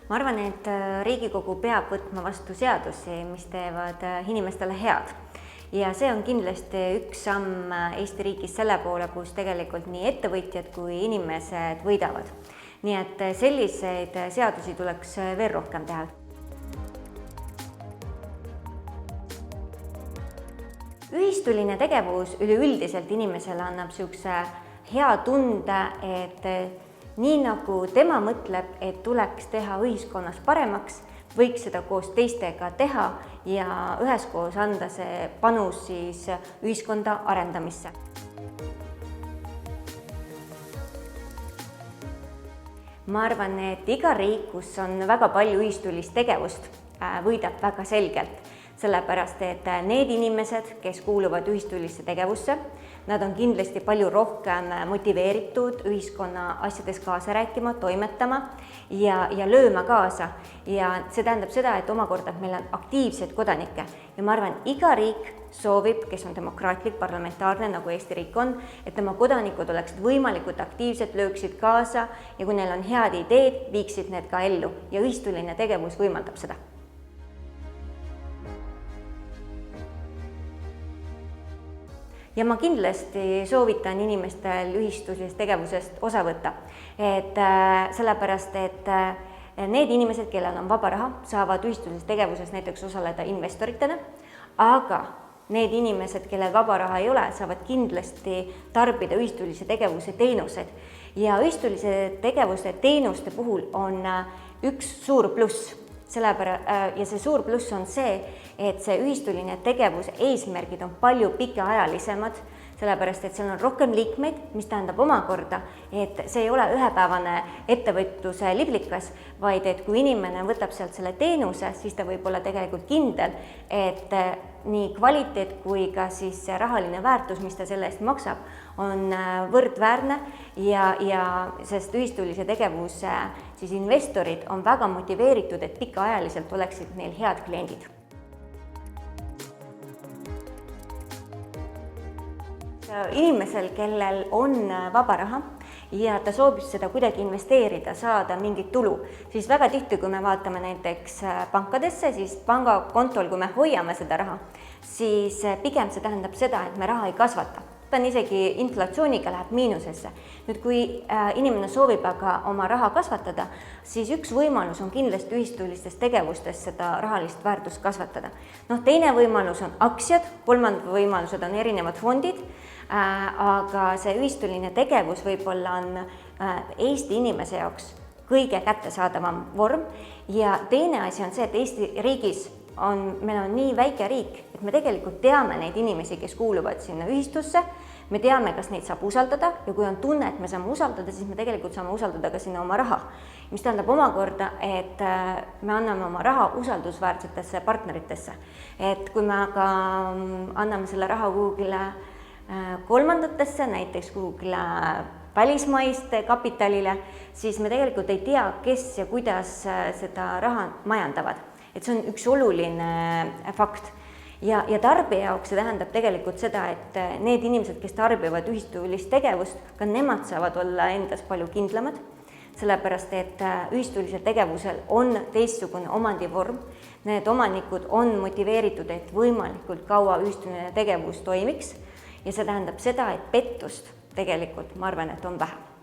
Ma arvan, et Riigikogu peab võtma vastu seadusi, mis teevad inimestele head. Ja see on kindlasti üks samm Eesti riigis selle poole, kus tegelikult nii ettevõtjad kui inimesed võidavad. Nii et selliseid seadusi tuleks veel rohkem teha. Ühistuline tegevus üleüldiselt inimesele annab niisuguse hea tunde, et nii nagu tema mõtleb, et tuleks teha ühiskonnas paremaks, võiks seda koos teistega teha ja üheskoos anda see panus siis ühiskonda arendamisse. Ma arvan, et iga riik, kus on väga palju ühistulist tegevust, võidab väga selgelt. Sellepärast, et need inimesed, kes kuuluvad ühistulisse tegevusse, nad on kindlasti palju rohkem motiveeritud ühiskonna asjades kaasa rääkima, toimetama ja lööma kaasa. Ja see tähendab seda, et omakorda meil on aktiivsed kodanikke. Ja ma arvan, iga riik soovib, kes on demokraatlik, parlamentaarne, nagu Eesti riik on, et tema kodanikud oleksid võimalikult aktiivsed, lööksid kaasa ja kui neil on head ideed, viiksid need ka ellu. Ja ühistuline tegevus võimaldab seda. Ja ma kindlasti soovitan inimestel ühistulisest tegevusest osa võtta. Sellepärast, et need inimesed, kellel on vaba raha, saavad ühistulises tegevuses näiteks osaleda investoritena, aga need inimesed, kellel vaba raha ei ole, saavad kindlasti tarbida ühistulise tegevuse teenused. Ja ühistulise tegevuse teenuste puhul on üks suur pluss. Ja see suur pluss on see, et see ühistuline tegevuse eesmärgid on palju pikaajalisemad, sellepärast, et seal on rohkem liikmeid, mis tähendab omakorda, et see ei ole ühepäevane ettevõtluse liblikas, vaid et kui inimene võtab sealt selle teenuse, siis ta võib olla tegelikult kindel, et nii kvaliteet kui ka siis rahaline väärtus, mis ta selle eest maksab, on võrdväärne ja sest ühistulise tegevuse siis investorid on väga motiveeritud, et pikaajaliselt oleksid neil head kliendid. Inimesel, kellel on vaba raha ja ta soovib seda kuidagi investeerida, saada mingit tulu, siis väga tihti, kui me vaatame näiteks pankadesse, siis pangakontol, kui me hoiame seda raha, siis pigem see tähendab seda, et me raha ei kasvata. Ta on isegi inflatsiooniga läheb miinusesse. Nüüd, kui inimene soovib aga oma raha kasvatada, siis üks võimalus on kindlasti ühistulistes tegevustes seda rahalist väärtust kasvatada. Teine võimalus on aktsiad, kolmandad võimalused on erinevad fondid, aga see ühistuline tegevus võib-olla on Eesti inimese jaoks kõige kättesaadavam vorm. Ja teine asi on see, et Eesti riigis meil on nii väike riik, et me tegelikult teame neid inimesi, kes kuuluvad sinna ühistusse, me teame, kas neid saab usaldada ja kui on tunne, et me saame usaldada, siis me tegelikult saame usaldada ka sinna oma raha. Mis tähendab omakorda, et me anname oma raha usaldusväärsetesse partneritesse. Et kui me aga anname selle raha kuhugile kolmandatesse, näiteks kuhugile välismaiste kapitalile, siis me tegelikult ei tea, kes ja kuidas seda raha majandavad. Et see on üks oluline fakt. Ja tarbija jaoks see tähendab tegelikult seda, et need inimesed, kes tarbivad ühistulist tegevust, ka nemad saavad olla endas palju kindlamad, sellepärast, et ühistulisel tegevusel on teistsugune omandivorm. Need omanikud on motiveeritud, et võimalikult kaua ühistuline tegevus toimiks ja see tähendab seda, et pettust tegelikult, ma arvan, et on vähe.